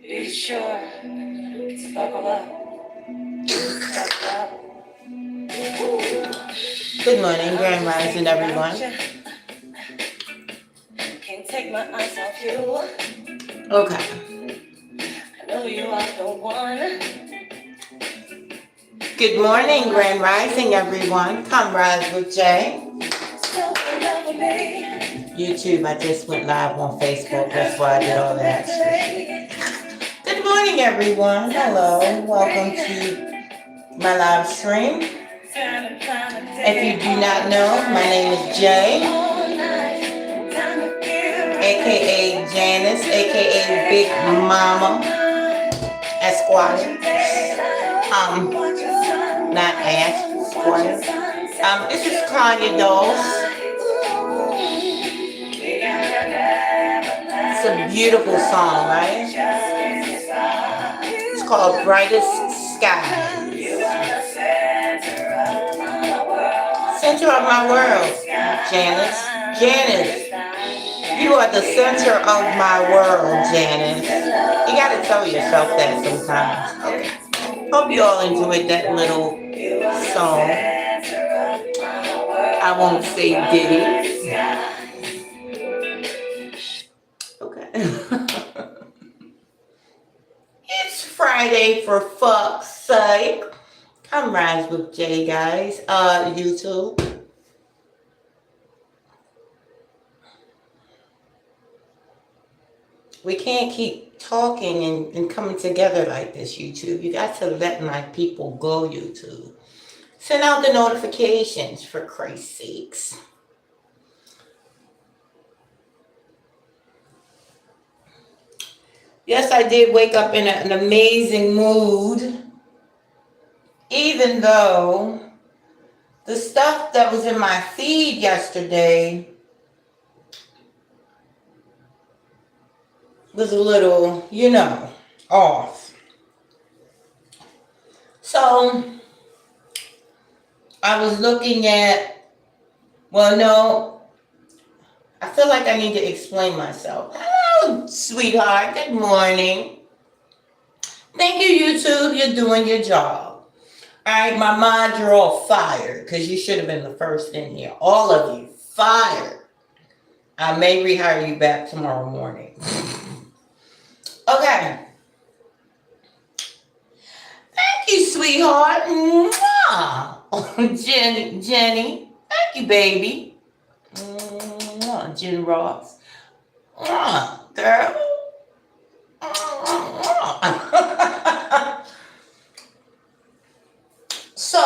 You sure? Let's buckle up. Buckle up. Good morning, Grand Rising, everyone. Can't take my eyes off you. Okay. I know you are the one. Good morning, Grand Rising, everyone. Come rise with Jay. YouTube, I just went live on Facebook. That's why I did all that. Good morning, everyone. Hello. Welcome to my live stream. If you do not know, my name is Jay, aka Janice, aka Big Mama Esquire. Not Aunt Esquire. This is Kanye Dolls. It's a beautiful song, right? It's called Brightest Sky. Center of my world, Janice. Janice, you are the center of my world, Janice. You gotta tell yourself that sometimes. Okay. Hope you all enjoyed that little song. I won't say Diddy. Okay. It's Friday for fuck's sake. Come rise with Jay, guys. YouTube. We can't keep talking and coming together like this, YouTube. You got to let my people go, YouTube. Send out the notifications, for Christ's sakes. Yes, I did wake up in an amazing mood. Even though the stuff that was in my feed yesterday was a little, off. So I was looking at, I feel like I need to explain myself. Hello, sweetheart. Good morning. Thank you, YouTube. You're doing your job. All right, my mind, you're all fired because you should have been the first in here. All of you, fired. I may rehire you back tomorrow morning. Okay. Thank you, sweetheart. Mwah. Jenny. Thank you, baby. Mwah. Jen Ross. Mwah, girl. So,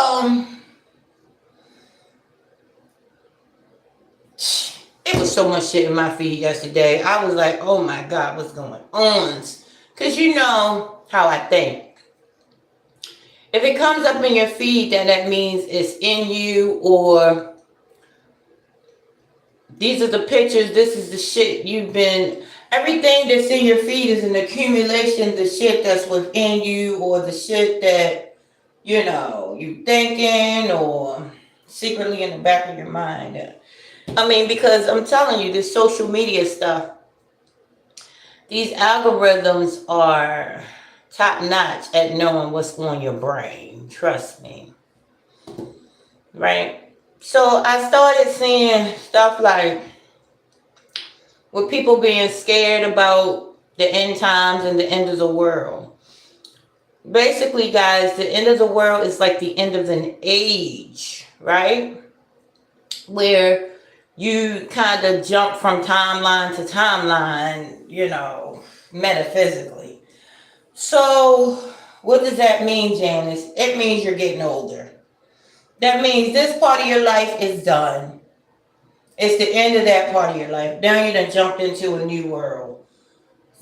it was so much shit in my feed yesterday. I was like, oh my God, what's going on? Because you know how I think. If it comes up in your feed, then that means it's in you, or these are the pictures, this is the shit you've been, everything that's in your feed is an accumulation of the shit that's within you, or the shit that, you thinking, or secretly in the back of your mind. Because I'm telling you, this social media stuff, these algorithms are top notch at knowing what's on your brain. Trust me. Right? So I started seeing stuff like with people being scared about the end times and the end of the world. Basically, guys, the end of the world is like the end of an age, right? Where you kind of jump from timeline to timeline, metaphysically. So, what does that mean, Janice? It means you're getting older. That means this part of your life is done. It's the end of that part of your life. Now you done jumped into a new world.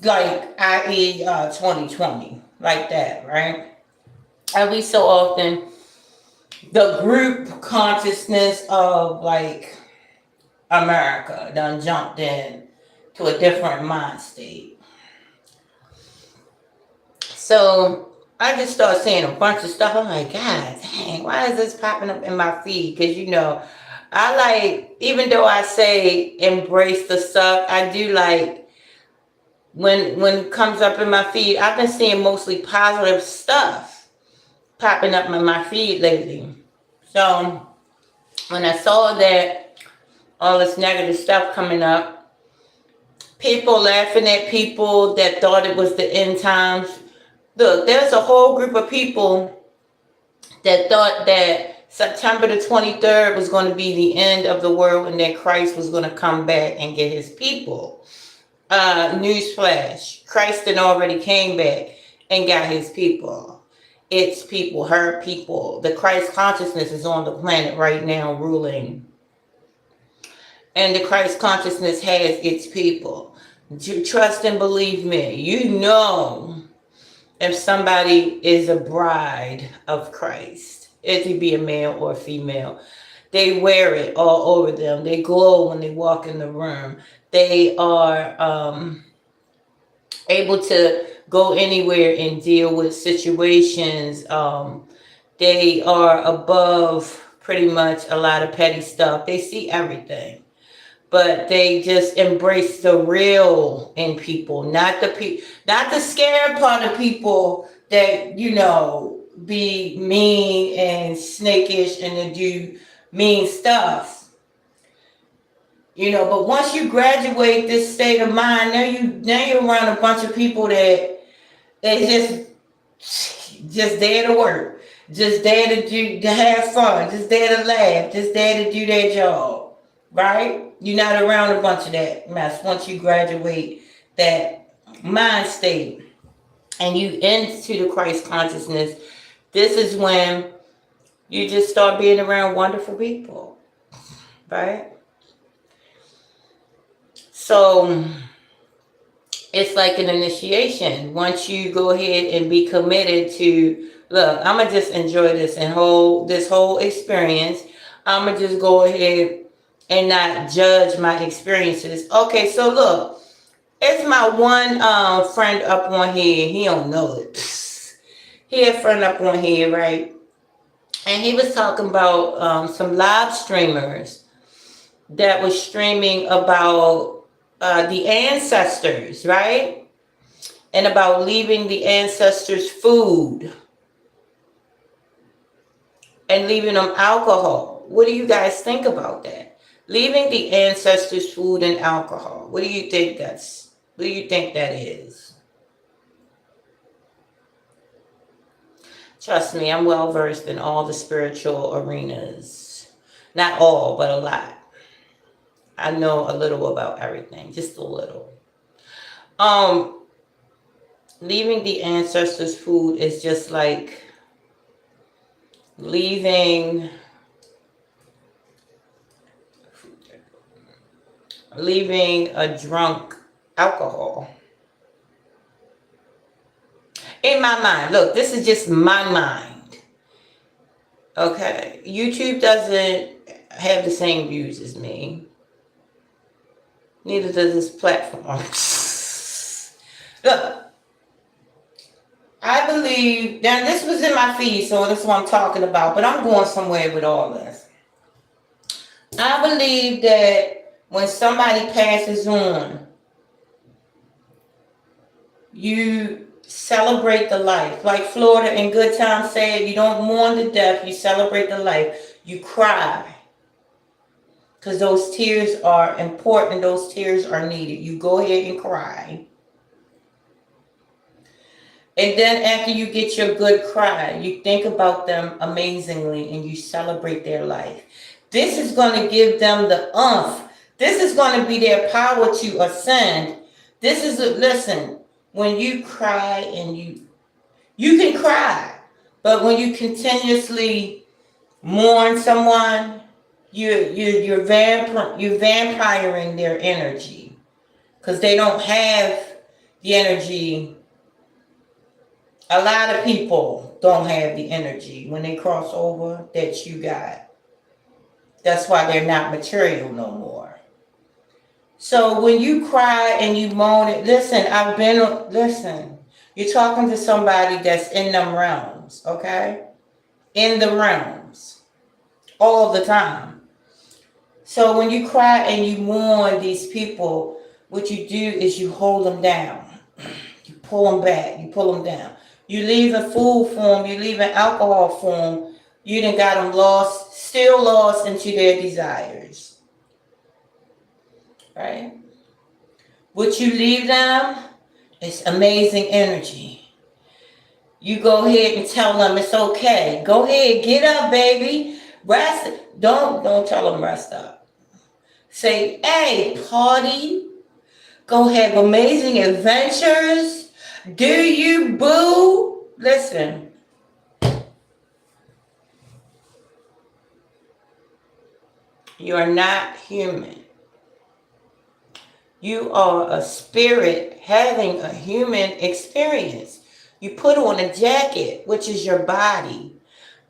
Like, i.e., 2020. Like that, right? Every so often, the group consciousness of, like, America done jumped in to a different mind state. So I just started seeing a bunch of stuff. I'm like, God dang, why is this popping up in my feed? Because I like, even though I say embrace the suck, I do like when it comes up in my feed, I've been seeing mostly positive stuff popping up in my feed lately. So when I saw that all this negative stuff coming up, people laughing at people that thought it was the end times. Look, there's a whole group of people that thought that September the 23rd was going to be the end of the world and that Christ was going to come back and get his people. Newsflash, Christ had already came back and got his people. Its people, her people. The Christ consciousness is on the planet right now ruling. And the Christ consciousness has its people. Trust and believe me. You know if somebody is a bride of Christ, if it be a male or a female. They wear it all over them. They glow when they walk in the room. They are able to go anywhere and deal with situations. They are above pretty much a lot of petty stuff. They see everything. But they just embrace the real in people, not the scared part of people that, be mean and snakish and to do mean stuff. But once you graduate this state of mind, now you're around a bunch of people that is just there to work, just there to have fun, just there to laugh, just there to do their job, right? You're not around a bunch of that mess once you graduate that mind state and you into the Christ consciousness. This is when you just start being around wonderful people, right? So it's like an initiation. Once you go ahead and be committed to, look, I'm gonna just enjoy this this whole experience. I'm gonna just go ahead and not judge my experiences. Okay, so look, it's my one friend up on here. He don't know it. He a friend up on here, right? And he was talking about some live streamers that was streaming about the ancestors, right? And about leaving the ancestors food and leaving them alcohol. What do you guys think about that? Leaving the ancestors food and alcohol. What do you think that is? Trust me, I'm well versed in all the spiritual arenas. Not all, but a lot. I know a little about everything, just a little. Leaving the ancestors food is just like leaving a drunk alcohol. In my mind, look, this is just my mind. Okay, YouTube doesn't have the same views as me. Neither does this platform. Look, I believe, now this was in my feed, so this is what I'm talking about, but I'm going somewhere with all this. I believe that when somebody passes on, you celebrate the life. Like Florida in Good Time said, you don't mourn the death, you celebrate the life. You cry. Because those tears are important, those tears are needed. You go ahead and cry. And then after you get your good cry, you think about them amazingly and you celebrate their life. This is going to give them the oomph. This is going to be their power to ascend. This is, listen, when you cry and you can cry, but when you continuously mourn someone, you're vampiring their energy because they don't have the energy. A lot of people don't have the energy when they cross over that you got. That's why they're not material no more. So when you cry and you moan it, listen, you're talking to somebody that's in them realms, okay? In the realms. All the time. So when you cry and you mourn these people, what you do is you hold them down. pull them back. You pull them down. You leave in food form. You leave in alcohol form. You done got them lost, still lost into their desires. Right? What you leave them is amazing energy. You go ahead and tell them it's okay. Go ahead, get up, baby. Rest. Don't tell them rest up. Say, hey, party. Go have amazing adventures. Do you, boo? Listen. You are not human. You are a spirit having a human experience. You put on a jacket, which is your body.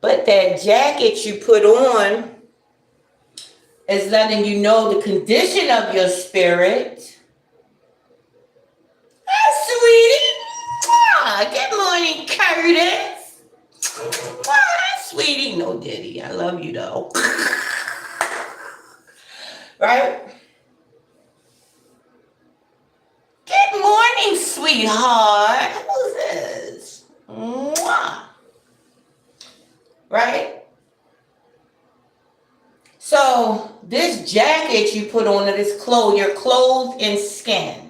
But that jacket you put on is letting you know the condition of your spirit. Hi, sweetie. Good morning, Curtis. Hi, sweetie. No, Diddy. I love you, though. Right? Good morning, sweetheart. Who's this? Mwah. Right? So, this jacket you put on it is clothes. You're clothed in skin.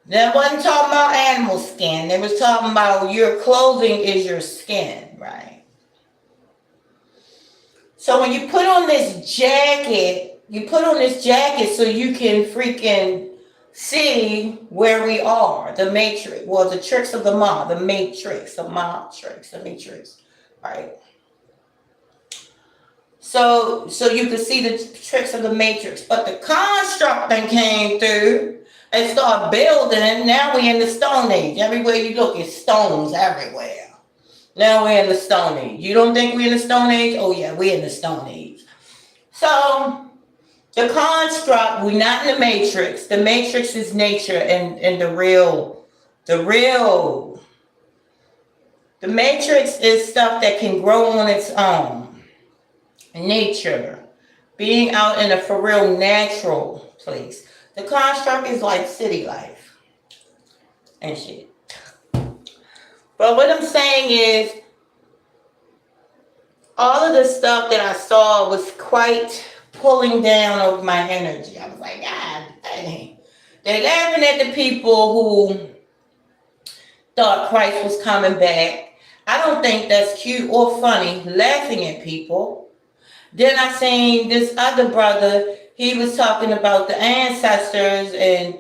That wasn't talking about animal skin. They was talking about your clothing is your skin, right? So when you put on this jacket, so you can freaking see where we are, the matrix, well, the tricks of the matrix, right? So you can see the tricks of the matrix, but the construct then came through and started building. Now we in the Stone Age. Everywhere you look, it's stones everywhere. Now we're in the Stone Age. You don't think we're in the Stone Age? Oh yeah, we're in the Stone Age. So the construct, we're not in the matrix. The matrix is nature and the matrix is stuff that can grow on its own. Nature. Being out in a for real natural place. The construct is like city life and shit. But what I'm saying is, all of the stuff that I saw was quite pulling down of my energy. I was like, God dang. They're laughing at the people who thought Christ was coming back. I don't think that's cute or funny, laughing at people. Then I seen this other brother, he was talking about the ancestors and,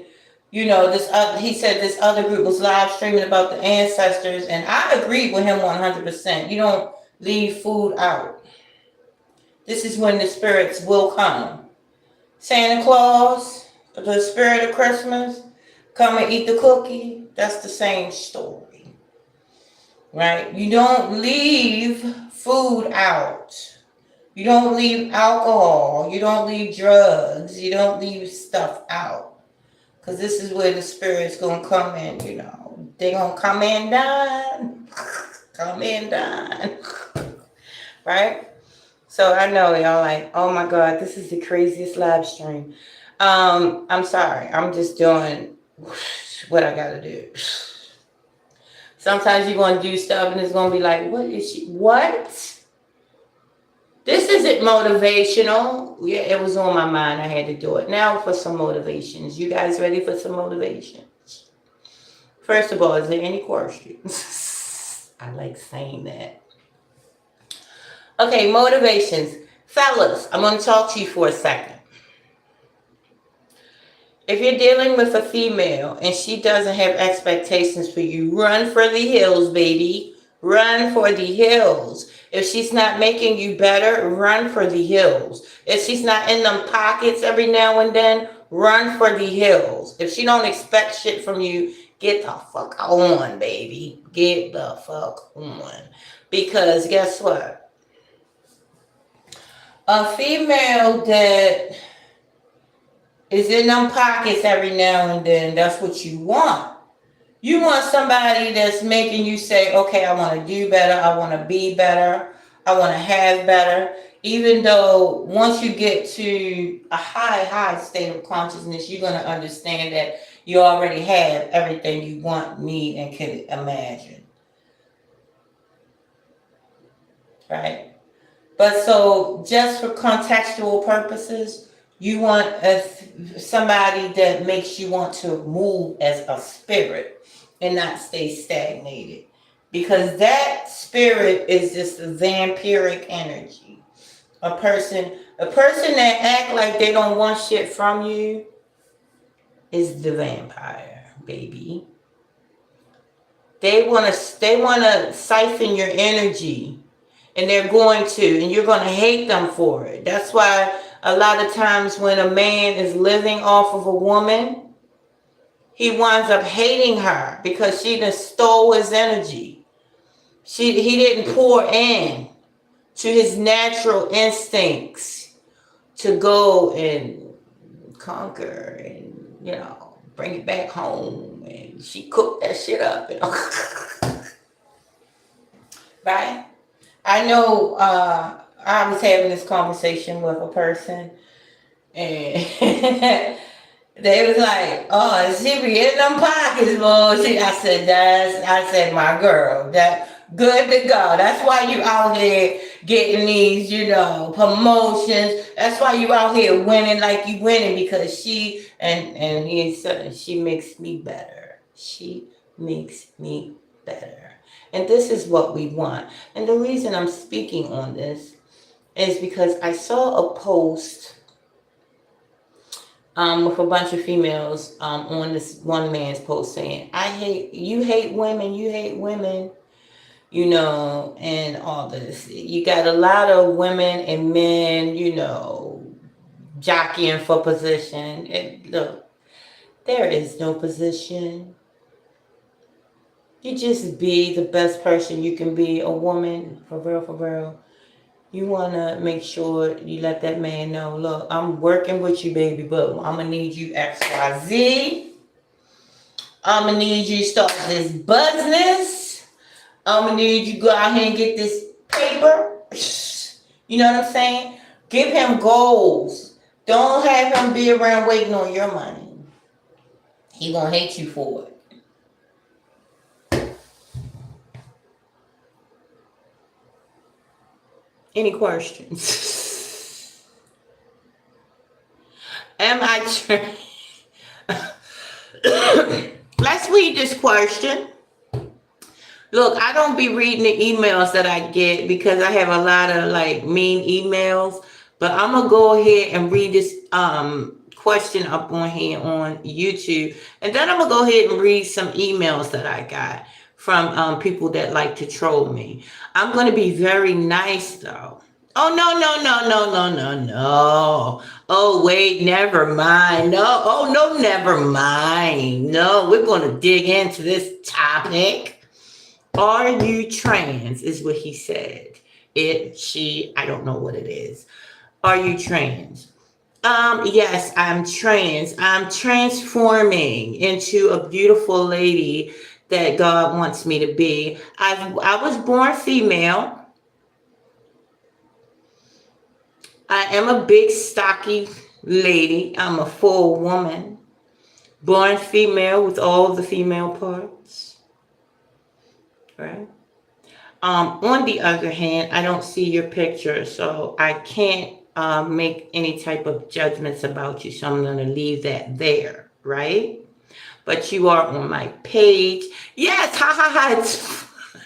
you know, he said this other group was live streaming about the ancestors, and I agreed with him 100%. You don't leave food out. This is when the spirits will come. Santa Claus, the spirit of Christmas, come and eat the cookie. That's the same story, right? You don't leave food out. You don't leave alcohol. You don't leave drugs. You don't leave stuff out. Because this is where the spirit's going to come in, you know. They're going to come in done. Come in done. Right? So I know y'all like, oh my God, this is the craziest live stream. I'm sorry. I'm just doing what I got to do. Sometimes you're going to do stuff and it's going to be like, what? This isn't motivational. Yeah, it was on my mind. I had to do it. Now for some motivations. You guys ready for some motivations? First of all, is there any questions? I like saying that. Okay, motivations. Fellas, I'm going to talk to you for a second. If you're dealing with a female and she doesn't have expectations for you, run for the hills, baby. Run for the hills. If she's not making you better, run for the hills. If she's not in them pockets every now and then, run for the hills. If she don't expect shit from you, get the fuck on, baby. Get the fuck on. Because guess what? A female that is in them pockets every now and then, that's what you want. You want somebody that's making you say, okay, I want to do better. I want to be better. I want to have better. Even though once you get to a high state of consciousness, you're going to understand that You already have everything you want, need, and could imagine. Right? But so just for contextual purposes, you want somebody that makes you want to move as a spirit and not stay stagnated. Because that spirit is just a vampiric energy. A person that act like they don't want shit from you is the vampire, baby. They wanna siphon your energy, and they're going to, and you're going to hate them for it. That's why a lot of times when a man is living off of a woman, he winds up hating her because she done stole his energy. He didn't pour in to his natural instincts to go and conquer and, bring it back home. And she cooked that shit up. Right? I know I was having this conversation with a person, and they was like, "Oh, she be in them pockets, boy." I said, my girl, that good to go. That's why you out here getting these, promotions. That's why you out here winning like you winning, because and he said she makes me better. She makes me better. And this is what we want. And the reason I'm speaking on this is because I saw a post with a bunch of females on this one man's post saying, you hate women, and all this. You got a lot of women and men, jockeying for position. And look, there is no position. You just be the best person you can be, a woman, for real, for real. You want to make sure you let that man know, look, I'm working with you, baby, but I'm going to need you XYZ. I'm going to need you to start this business. I'm going to need you to go out here and get this paper. You know what I'm saying? Give him goals. Don't have him be around waiting on your money. He going to hate you for it. Any questions? Am I Let's read this question. Look, I don't be reading the emails that I get because I have a lot of mean emails, but I'm gonna go ahead and read this question up on here on YouTube, and then I'm gonna go ahead and read some emails that I got from people that like to troll me. I'm going to be very nice, though. Oh, no. Oh, wait, never mind. No, oh, no, never mind. No, we're going to dig into this topic. Are you trans, is what he said. I don't know what it is. Are you trans? Yes, I'm trans. I'm transforming into a beautiful lady that God wants me to be. I was born female. I am a big, stocky lady. I'm a full woman. Born female with all the female parts. Right? On the other hand, I don't see your picture, so I can't make any type of judgments about you, so I'm going to leave that there, right? But you are on my page. Yes, it's funny.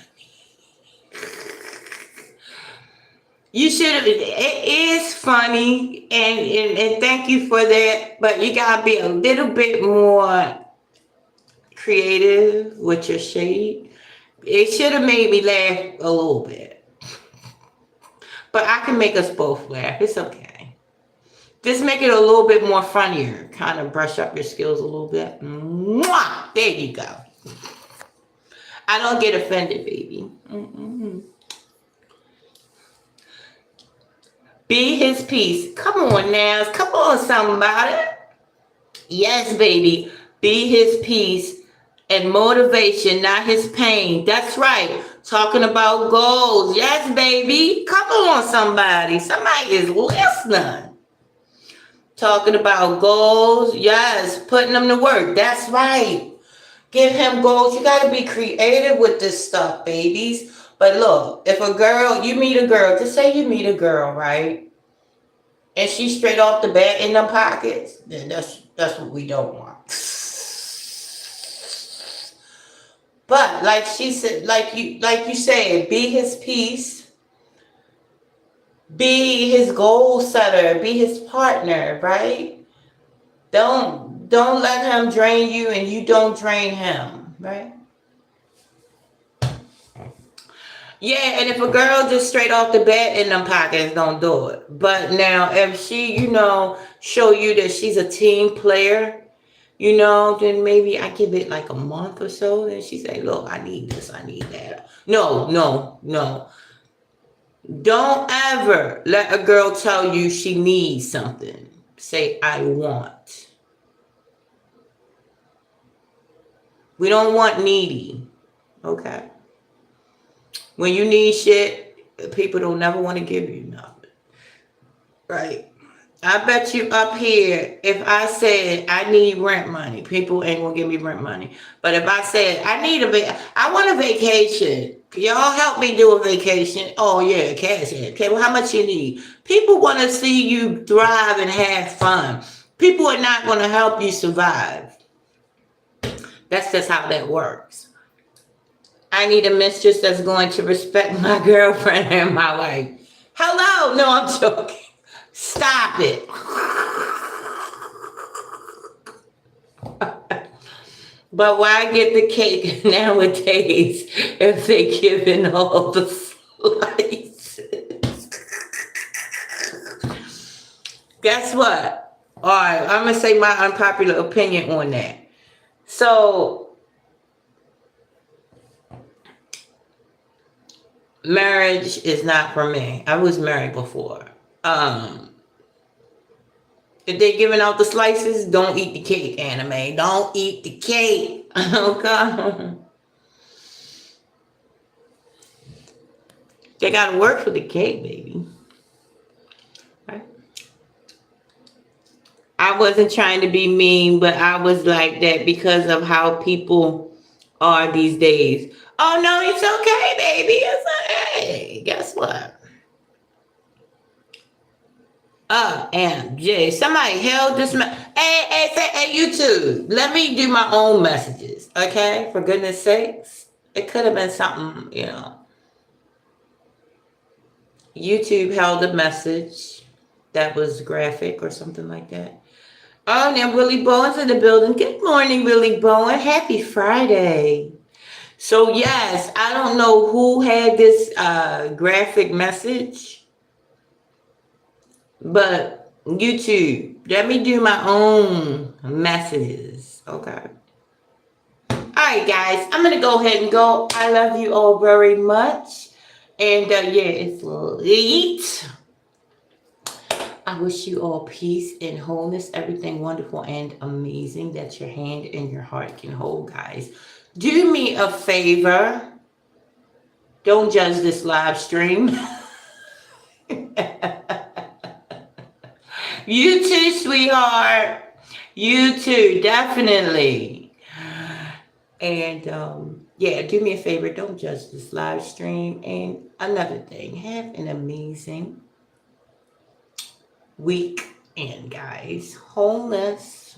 You should have, it is funny, and thank you for that, but you got to be a little bit more creative with your shade. It should have made me laugh a little bit. But I can make us both laugh. It's okay. Just make it a little bit more funnier. Kind of brush up your skills a little bit. Mwah! There you go. I don't get offended, baby. Be his peace. Come on now. Come on, somebody. Yes, baby. Be his peace and motivation, not his pain. That's right. Talking about goals. Yes, baby. Come on, somebody. Somebody is listening. Talking about goals. Yes, putting them to work. That's right. Give him goals. You got to be creative with this stuff, babies. But look, if a girl, you meet a girl, just say you meet a girl, right? And she's straight off the bat in them pockets, then that's what we don't want. But like she said, like you said, be his piece, be his goal setter, be his partner, right? Don't let him drain you and you don't drain him, right? Yeah, and if a girl just straight off the bat in them pockets, don't do it. But now if she, show you that she's a team player, then maybe I give it like a month or so. Then she say, look, I need this, I need that. No, no, no. Don't ever let a girl tell you she needs something. Say, I want. We don't want needy. Okay? When you need shit, people don't never want to give you nothing. Right? I bet you up here, if I said I need rent money, people ain't gonna give me rent money. But if I said I want a vacation, can y'all help me do a vacation? Oh yeah, cash it. Okay, well how much you need? People want to see you thrive and have fun. People are not gonna help you survive. That's just how that works. I need a mistress that's going to respect my girlfriend and my wife. Hello, no, I'm joking. Stop it. But why get the cake nowadays if they giving all the slices? Guess what? All right, I'm going to say my unpopular opinion on that. So, marriage is not for me. I was married before. If they're giving out the slices, don't eat the cake, anime. Don't eat the cake. Okay? They gotta work for the cake, baby. Right? I wasn't trying to be mean, but I was like that because of how people are these days. Oh no, it's okay, baby. It's okay. Guess what? OMG. Somebody held this. Hey, YouTube. Let me do my own messages. Okay? For goodness sakes. It could have been something, YouTube held a message that was graphic or something like that. Oh, now Willie Bowen's in the building. Good morning, Willie Bowen. Happy Friday. So, yes, I don't know who had this graphic message. But YouTube, let me do my own messages. Okay. All right, guys. I'm going to go ahead and go. I love you all very much. And yeah, it's late. I wish you all peace and wholeness. Everything wonderful and amazing that your hand and your heart can hold, guys. Do me a favor. Don't judge this live stream. You too, sweetheart. You too, definitely. And yeah, do me a favor. Don't judge this live stream. And another thing, have an amazing weekend, guys. Wholeness.